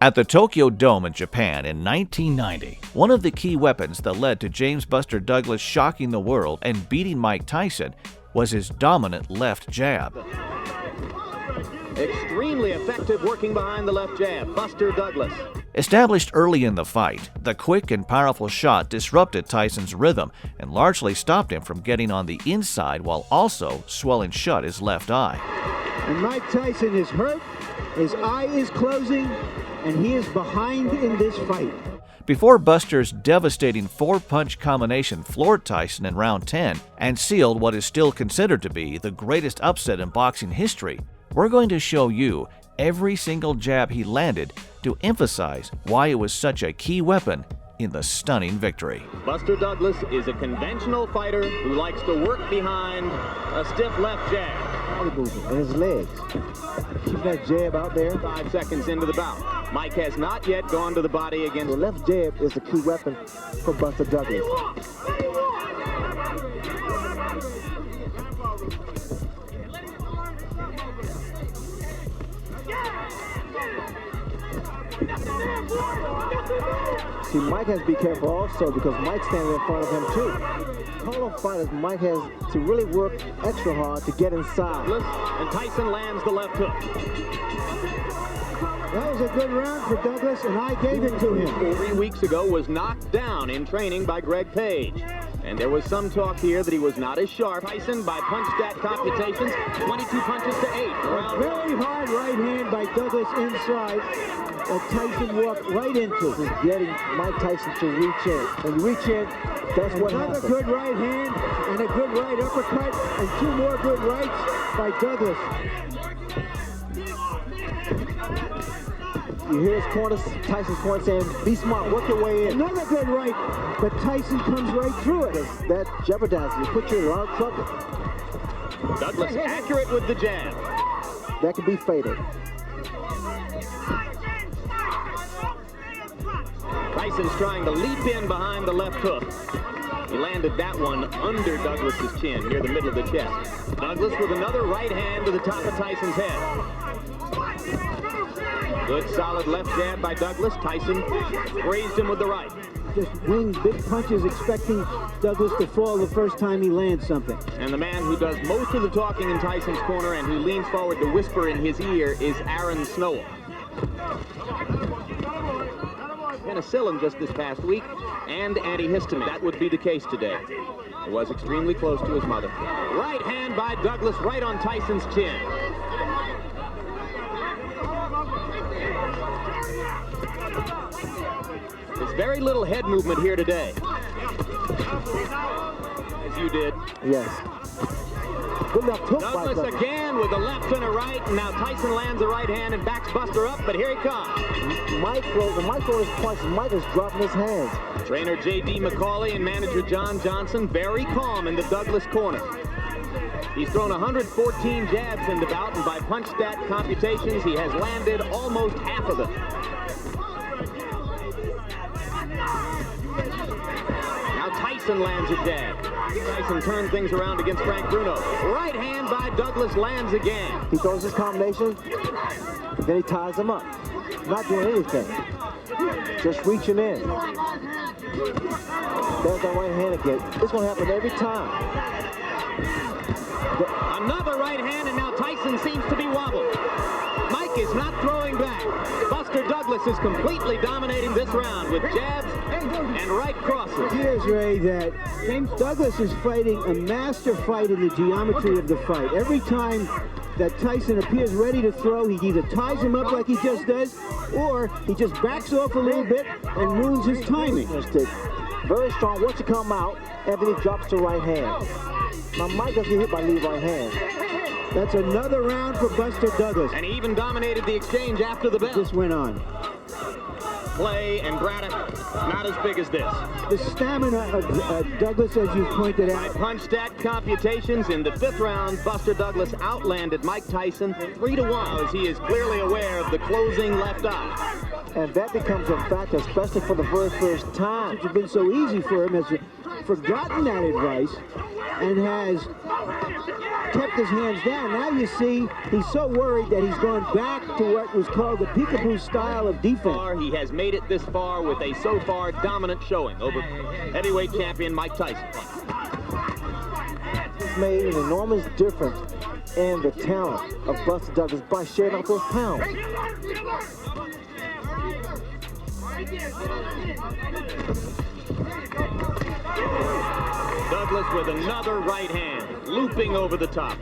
At the Tokyo Dome in Japan in 1990, one of the key weapons that led to James Buster Douglas shocking the world and beating Mike Tyson was his dominant left jab. Extremely effective working behind the left jab, Buster Douglas. Established early in the fight, the quick and powerful shot disrupted Tyson's rhythm and largely stopped him from getting on the inside while also swelling shut his left eye. And Mike Tyson is hurt, his eye is closing, and he is behind in this fight. Before Buster's devastating four-punch combination floored Tyson in round 10 and sealed what is still considered to be the greatest upset in boxing history, we're going to show you every single jab he landed to emphasize why it was such a key weapon in the stunning victory. Buster Douglas is a conventional fighter who likes to work behind a stiff left jab. And his legs. Keep that jab out there. 5 seconds into the bout. Mike has not yet gone to the body against. The left jab is the key weapon for Buster Douglas. See, Mike has to be careful also because Mike's standing in front of him too. Taller fighters, Mike has to really work extra hard to get inside. And Tyson lands the left hook. That was a good round for Douglas, and I gave it to him. 3 weeks ago was knocked down in training by Greg Page. And there was some talk here that he was not as sharp. Tyson, by punch stat computations, 22 punches to 8. A very hard right hand by Douglas inside that Tyson walked right into. Is getting Mike Tyson to reach in. When you reach in, that's what happens. Another good right hand and a good right uppercut and 2 more good rights by Douglas. You hear his corner, Tyson's corner saying, be smart, work your way in. Another good right, but Tyson comes right through it. That jeopardizes you, put you in a lot of trouble. Douglas accurate with the jab. That could be fatal. Tyson's trying to leap in behind the left hook. He landed that one under Douglas's chin, near the middle of the chest. Douglas with another right hand to the top of Tyson's head. Good solid left jab by Douglas. Tyson grazed him with the right. Just wing big punches, expecting Douglas to fall the first time he lands something. And the man who does most of the talking in Tyson's corner and who leans forward to whisper in his ear is Aaron Snowell. Penicillin just this past week and antihistamine. That would be the case today. He was extremely close to his mother. Right hand by Douglas right on Tyson's chin. There's very little head movement here today. As you did. Yes. Good left hook by Douglas again with a left and a right, and now Tyson lands a right hand and backs Buster up, but here he comes. Mike throws his punches. Mike is dropping his hands. Trainer J.D. McCauley and manager John Johnson very calm in the Douglas corner. He's thrown 114 jabs in the bout, and by punch stat computations, he has landed almost half of them. Now Tyson lands a jab. Tyson turned things around against Frank Bruno. Right hand by Douglas lands again. He throws his combination, then he ties him up. Not doing anything. Just reaching in. There's that right hand again. It's going to happen every time. Another right hand, and now Tyson seems to be wobbled. Mike is not throwing back. Buster Douglas is completely dominating this round with jabs and right crosses. Here's Ray that James Douglas is fighting a master fight in the geometry of the fight. Every time that Tyson appears ready to throw, he either ties him up like he just does, or he just backs off a little bit and ruins his timing. Very strong. Once you come out, everything drops to right hand. Now Mike doesn't get hit by lead right hand. That's another round for Buster Douglas. And he even dominated the exchange after the bell. This went on. Clay and Braddock, not as big as this. The stamina of Douglas, as you pointed out. By punch stat computations, in the 5th round, Buster Douglas outlanded Mike Tyson 3-1, as he is clearly aware of the closing left eye. And that becomes a fact, especially for the very first time. It's been so easy for him, has forgotten that advice and has kept his hands down. Now you see he's so worried that he's going back to what was called the peekaboo style of defense. He has made it this far with a so far dominant showing over heavyweight champion Mike Tyson. He's made an enormous difference in the talent of Buster Douglas by shedding off those pounds. Douglas with another right hand, looping over the top.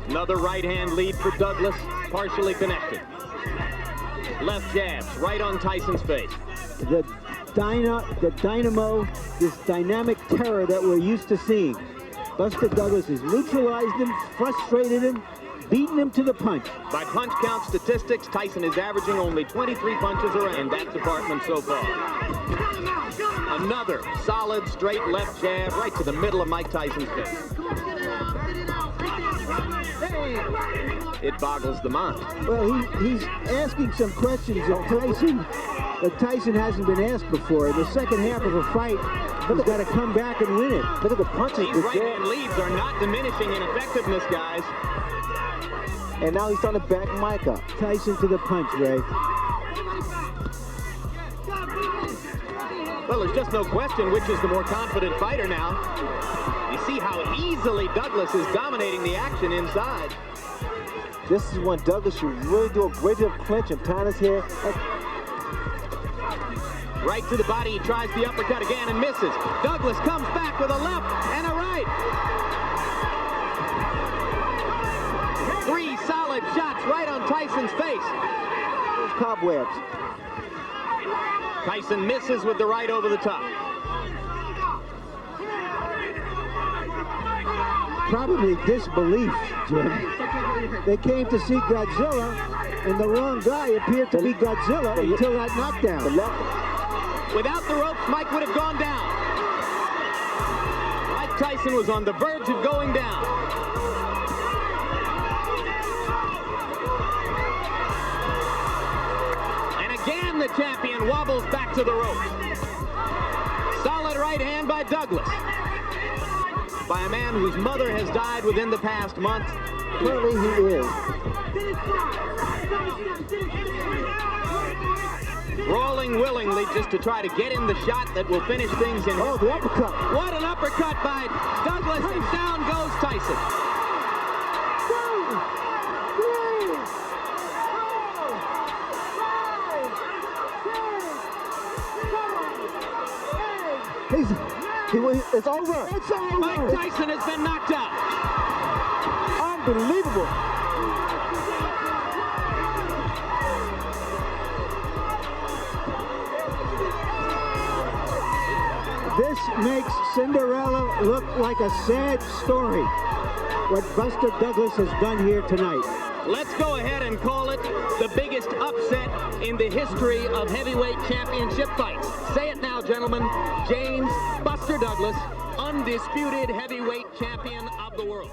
Another right hand lead for Douglas, partially connected. Left jabs, right on Tyson's face. The dynamo, this dynamic terror that we're used to seeing. Buster Douglas has neutralized him, frustrated him, beaten him to the punch. By punch count statistics, Tyson is averaging only 23 punches around in that department so far. Another solid straight left jab right to the middle of Mike Tyson's face. It boggles the mind. Well, he's asking some questions of Tyson that Tyson hasn't been asked before. In the second half of a fight, he's got to come back and win it. Look at the punches. These right-hand leads are not diminishing in effectiveness, guys. And now he's trying to back Mike up. Tyson to the punch, Ray. Well, there's just no question which is the more confident fighter now. You see how easily Douglas is dominating the action inside. This is when Douglas should really do a great deal of clinching, tying his head. Right to the body, he tries the uppercut again and misses. Douglas comes back with a left and a right. 3 solid shots right on Tyson's face. Those cobwebs. Tyson misses with the right over the top. Probably disbelief, Jim. They came to see Godzilla, and the wrong guy appeared to be Godzilla until that knockdown. Without the ropes, Mike would have gone down. Mike Tyson was on the verge of going down. And again, the champion wobbles back to the ropes. Solid right hand by Douglas. By a man whose mother has died within the past month. Clearly he is. Rolling willingly just to try to get in the shot that will finish things in. Oh, the uppercut. What an uppercut by Douglas, and down goes Tyson. It's over. It's over. Mike Tyson has been knocked out. Unbelievable. This makes Cinderella look like a sad story, what Buster Douglas has done here tonight. Let's go ahead and call it the biggest upset in the history of heavyweight championship fights. Say it now, gentlemen. James Buster Douglas, undisputed heavyweight champion of the world.